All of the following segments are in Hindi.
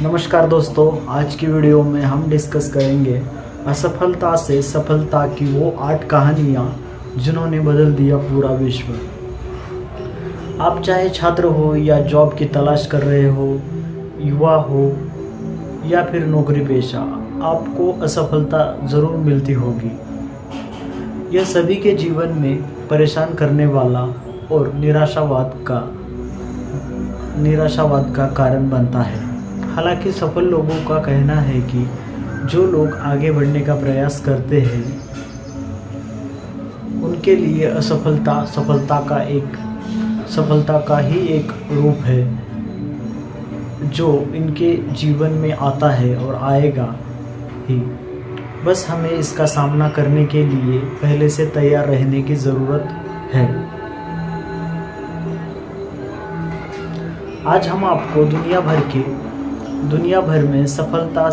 नमस्कार दोस्तों, आज की वीडियो में हम डिस्कस करेंगे असफलता से सफलता की वो 8 कहानियाँ जिन्होंने बदल दिया पूरा विश्व। आप चाहे छात्र हो या जॉब की तलाश कर रहे हो, युवा हो या फिर नौकरी पेशा, आपको असफलता ज़रूर मिलती होगी। यह सभी के जीवन में परेशान करने वाला और निराशावाद का कारण बनता है। हालांकि सफल लोगों का कहना है कि जो लोग आगे बढ़ने का प्रयास करते हैं उनके लिए असफलता सफलता का ही एक रूप है जो इनके जीवन में आता है और आएगा ही। बस हमें इसका सामना करने के लिए पहले से तैयार रहने की ज़रूरत है। आज हम आपको दुनिया भर में सफलता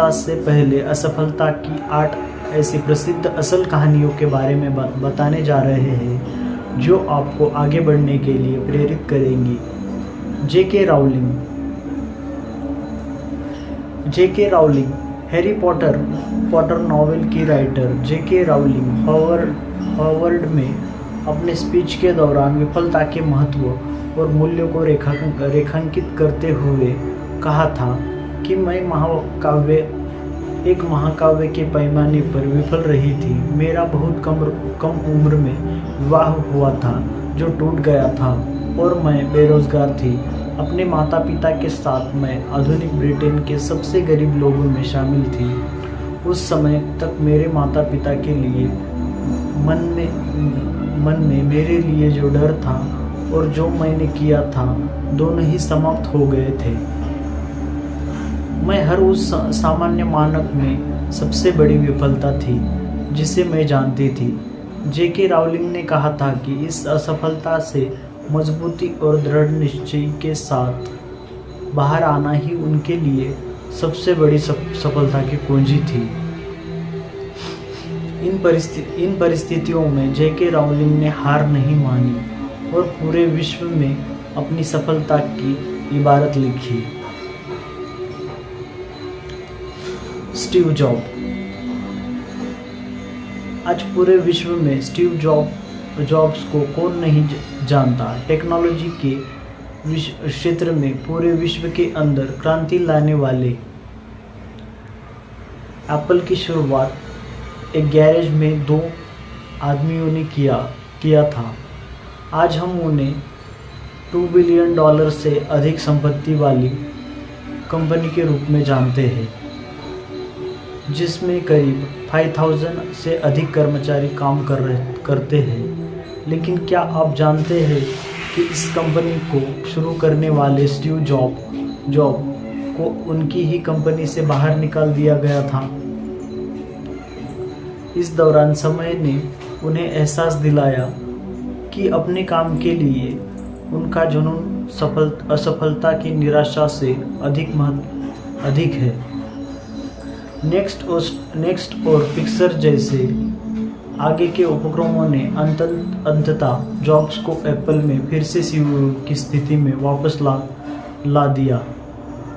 से पहले असफलता की 8 ऐसी प्रसिद्ध असल कहानियों के बारे में बताने जा रहे हैं जो आपको आगे बढ़ने के लिए प्रेरित करेंगी। जेके राउलिंग हैरी पॉटर नॉवेल की राइटर जेके राउलिंग हार्वर्ड में अपने स्पीच के दौरान विफलता के महत्व और मूल्यों को रेखांकित करते हुए कहा था कि मैं एक महाकाव्य के पैमाने पर विफल रही थी। मेरा बहुत कम उम्र में विवाह हुआ था जो टूट गया था और मैं बेरोजगार थी। अपने माता पिता के साथ मैं आधुनिक ब्रिटेन के सबसे गरीब लोगों में शामिल थी। उस समय तक मेरे माता पिता के लिए मन में मेरे लिए जो डर था और जो मैंने किया था दोनों ही समाप्त हो गए थे। मैं हर उस सामान्य मानक में सबसे बड़ी विफलता थी जिसे मैं जानती थी। जेके राउलिंग ने कहा था कि इस असफलता से मजबूती और दृढ़ निश्चय के साथ बाहर आना ही उनके लिए सबसे बड़ी सफलता की कुंजी थी। इन परिस्थितियों में जेके राउलिंग ने हार नहीं मानी और पूरे विश्व में अपनी सफलता की इबारत लिखी। स्टीव आज पूरे विश्व में स्टीव जॉब्स को कौन नहीं जानता। टेक्नोलॉजी के क्षेत्र में पूरे विश्व के अंदर क्रांति लाने वाले एप्पल की शुरुआत एक गैरेज में 2 आदमियों ने किया था। आज हम उन्हें $2 बिलियन से अधिक संपत्ति वाली कंपनी के रूप में जानते हैं, जिसमें करीब 5000 से अधिक कर्मचारी काम करते हैं। लेकिन क्या आप जानते हैं कि इस कंपनी को शुरू करने वाले स्टीव जॉब को उनकी ही कंपनी से बाहर निकाल दिया गया था। इस दौरान समय ने उन्हें एहसास दिलाया कि अपने काम के लिए उनका जुनून असफलता की निराशा से अधिक है। नेक्स्ट और पिक्सर जैसे आगे के उपक्रमों ने अंततः जॉब्स को एप्पल में फिर से सीईओ की स्थिति में वापस ला दिया।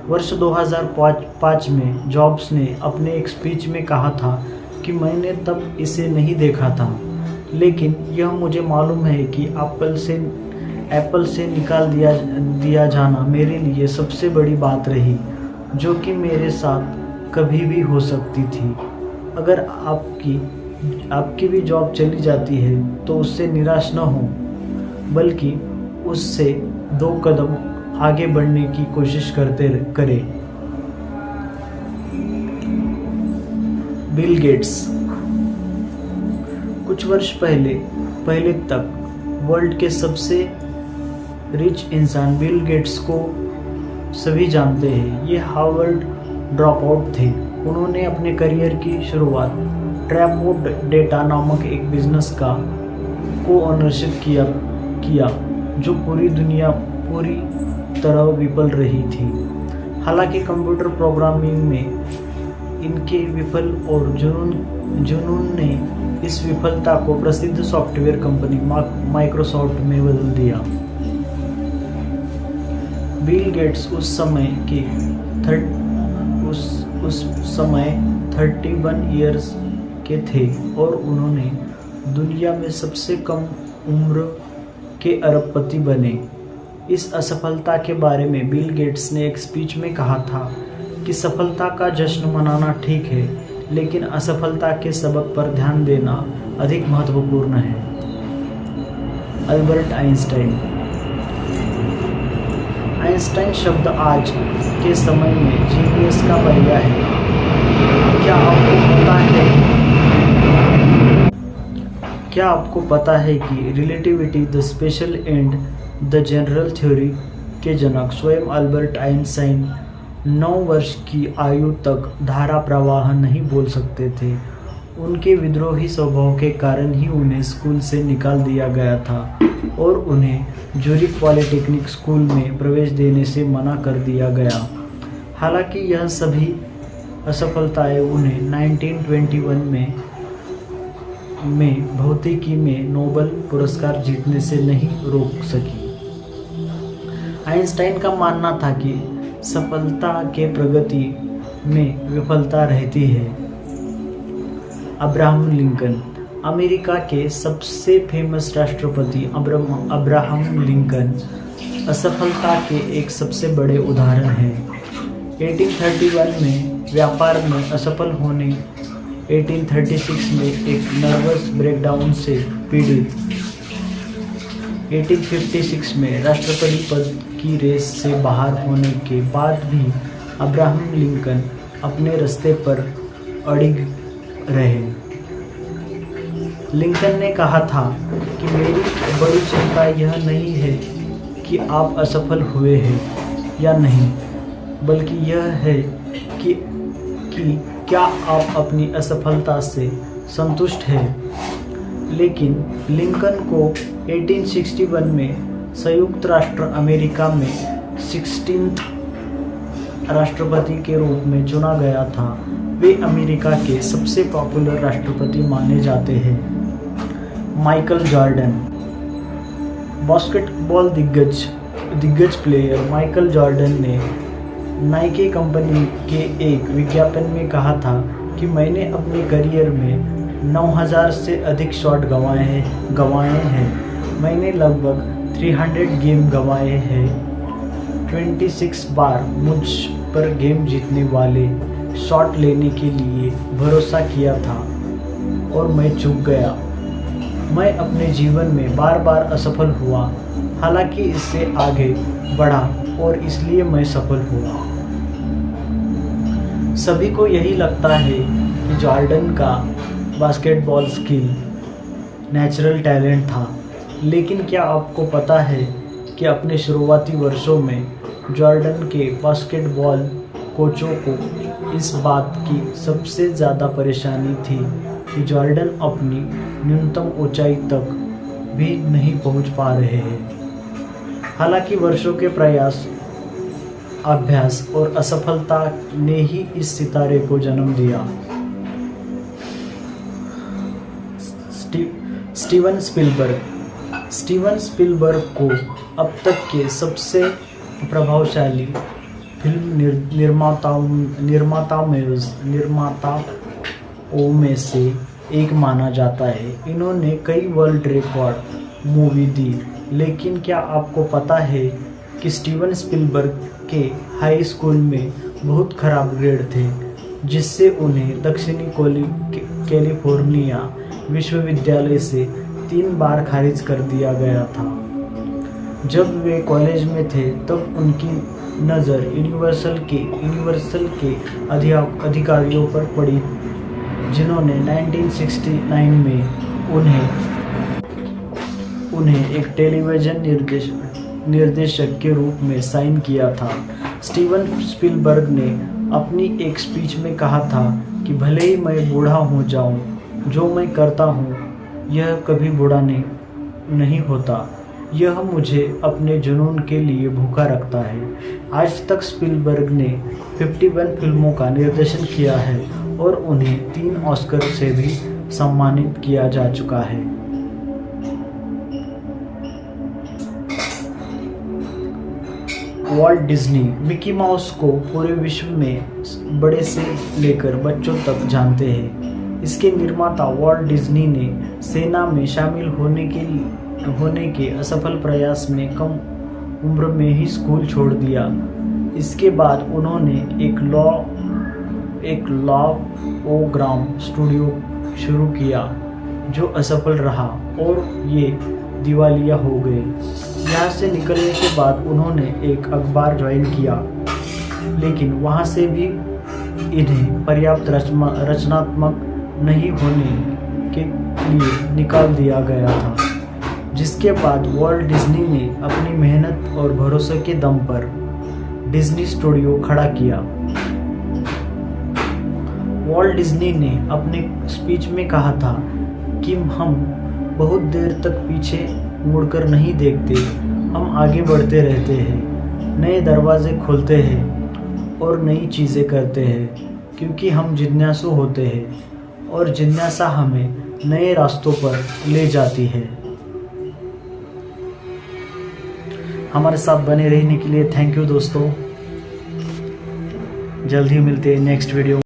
वर्ष 2005 में जॉब्स ने अपने एक स्पीच में कहा था कि मैंने तब इसे नहीं देखा था, लेकिन यह मुझे मालूम है कि एप्पल से निकाल दिया जाना मेरे लिए सबसे बड़ी बात रही जो कि मेरे साथ कभी भी हो सकती थी। अगर आपकी भी जॉब चली जाती है तो उससे निराश न हो, बल्कि उससे 2 कदम आगे बढ़ने की कोशिश करें। बिल गेट्स कुछ वर्ष पहले तक वर्ल्ड के सबसे रिच इंसान बिल गेट्स को सभी जानते हैं। ये हार्वर्ड ड्रॉपआउट थे। उन्होंने अपने करियर की शुरुआत ट्रैपवुड डेटा नामक एक बिजनेस को ओनरशिप किया जो पूरी तरह विफल रही थी। हालांकि कंप्यूटर प्रोग्रामिंग में इनके विफल और जुनून ने इस विफलता को प्रसिद्ध सॉफ्टवेयर कंपनी माइक्रोसॉफ्ट में बदल दिया। बिल गेट्स उस समय 31 ईयर्स के थे और उन्होंने दुनिया में सबसे कम उम्र के अरबपति बने। इस असफलता के बारे में बिल गेट्स ने एक स्पीच में कहा था कि सफलता का जश्न मनाना ठीक है, लेकिन असफलता के सबक पर ध्यान देना अधिक महत्वपूर्ण है। Albert Einstein. आइंस्टाइन शब्द आज के समय में जीनियस का पर्याय है। क्या आपको पता है कि relativity the special and the general theory के जनक स्वयं अल्बर्ट आइंस्टाइन 9 वर्ष की आयु तक धारा प्रवाह नहीं बोल सकते थे। उनके विद्रोही स्वभाव के कारण ही उन्हें स्कूल से निकाल दिया गया था और उन्हें ज्यूरिख पॉलिटेक्निक स्कूल में प्रवेश देने से मना कर दिया गया। हालांकि यह सभी असफलताएं उन्हें 1921 में भौतिकी में नोबेल पुरस्कार जीतने से नहीं रोक सकी। आइंस्टाइन का मानना था कि सफलता के प्रगति में विफलता रहती है। Abraham Lincoln. अमेरिका के सबसे फेमस राष्ट्रपति अब्राहम लिंकन असफलता के एक सबसे बड़े उदाहरण हैं। 1831 में व्यापार में असफल होने, 1836 में एक नर्वस ब्रेकडाउन से पीड़ित, 1856 में राष्ट्रपति पद की रेस से बाहर होने के बाद भी अब्राहम लिंकन अपने रास्ते पर अड़िग रहे। लिंकन ने कहा था कि मेरी बड़ी चिंता यह नहीं है कि आप असफल हुए हैं या नहीं, बल्कि यह है कि क्या आप अपनी असफलता से संतुष्ट हैं। लेकिन लिंकन को 1861 में संयुक्त राष्ट्र अमेरिका में 16th राष्ट्रपति के रूप में चुना गया था। वे अमेरिका के सबसे पॉपुलर राष्ट्रपति माने जाते हैं। Michael Jordan. बास्केटबॉल दिग्गज प्लेयर माइकल जॉर्डन ने नाइके कंपनी के एक विज्ञापन में कहा था कि मैंने अपने करियर में 9000 से अधिक शॉट गंवाए हैं। मैंने लगभग 300 गेम गंवाए हैं। 26 बार मुझ पर गेम जीतने वाले शॉट लेने के लिए भरोसा किया था और मैं चूक गया। मैं अपने जीवन में बार बार असफल हुआ, हालांकि इससे आगे बढ़ा और इसलिए मैं सफल हुआ। सभी को यही लगता है कि जॉर्डन का बास्केटबॉल स्किल नेचुरल टैलेंट था, लेकिन क्या आपको पता है कि अपने शुरुआती वर्षों में जॉर्डन के बास्केटबॉल कोचों को इस बात की सबसे ज़्यादा परेशानी थी कि जॉर्डन अपनी न्यूनतम ऊंचाई तक भी नहीं पहुंच पा रहे हैं। हालांकि वर्षों के प्रयास, अभ्यास और असफलता ने ही इस सितारे को जन्म दिया। स्टीवन स्पिलबर्ग को अब तक के सबसे प्रभावशाली फिल्म निर्माताओं में से एक माना जाता है। इन्होंने कई वर्ल्ड रिकॉर्ड मूवी दी, लेकिन क्या आपको पता है कि स्टीवन स्पिलबर्ग के हाई स्कूल में बहुत खराब ग्रेड थे, जिससे उन्हें दक्षिणी कैलिफोर्निया विश्वविद्यालय से 3 बार खारिज कर दिया गया था। जब वे कॉलेज में थे तब उनकी नज़र यूनिवर्सल के अधिकारियों पर पड़ी, जिन्होंने 1969 में उन्हें एक टेलीविज़न निर्देशक के रूप में साइन किया था। स्टीवन स्पिलबर्ग ने अपनी एक स्पीच में कहा था कि भले ही मैं बूढ़ा हो जाऊं, जो मैं करता हूं यह कभी बुरा नहीं होता। यह मुझे अपने जुनून के लिए भूखा रखता है। आज तक स्पिलबर्ग ने 51 फिल्मों का निर्देशन किया है और उन्हें 3 ऑस्कर से भी सम्मानित किया जा चुका है। वॉल्ट डिज्नी मिकी माउस को पूरे विश्व में बड़े से लेकर बच्चों तक जानते हैं। इसके निर्माता वॉल्ट डिज्नी ने सेना में शामिल होने के असफल प्रयास में कम उम्र में ही स्कूल छोड़ दिया। इसके बाद उन्होंने एक लॉगोग्राम स्टूडियो शुरू किया जो असफल रहा और ये दिवालिया हो गए। यहाँ से निकलने के बाद उन्होंने एक अखबार ज्वाइन किया, लेकिन वहाँ से भी इन्हें पर्याप्त रचनात्मक नहीं होने के लिए निकाल दिया गया था, जिसके बाद वॉल्ट डिज्नी ने अपनी मेहनत और भरोसे के दम पर डिज्नी स्टूडियो खड़ा किया। वॉल्ट डिज्नी ने अपने स्पीच में कहा था कि हम बहुत देर तक पीछे मुड़कर नहीं देखते, हम आगे बढ़ते रहते हैं, नए दरवाजे खोलते हैं और नई चीज़ें करते हैं, क्योंकि हम जिज्ञासु होते हैं और जिज्ञासा हमें नए रास्तों पर ले जाती है। हमारे साथ बने रहने के लिए थैंक यू दोस्तों। जल्द ही मिलते हैं नेक्स्ट वीडियो।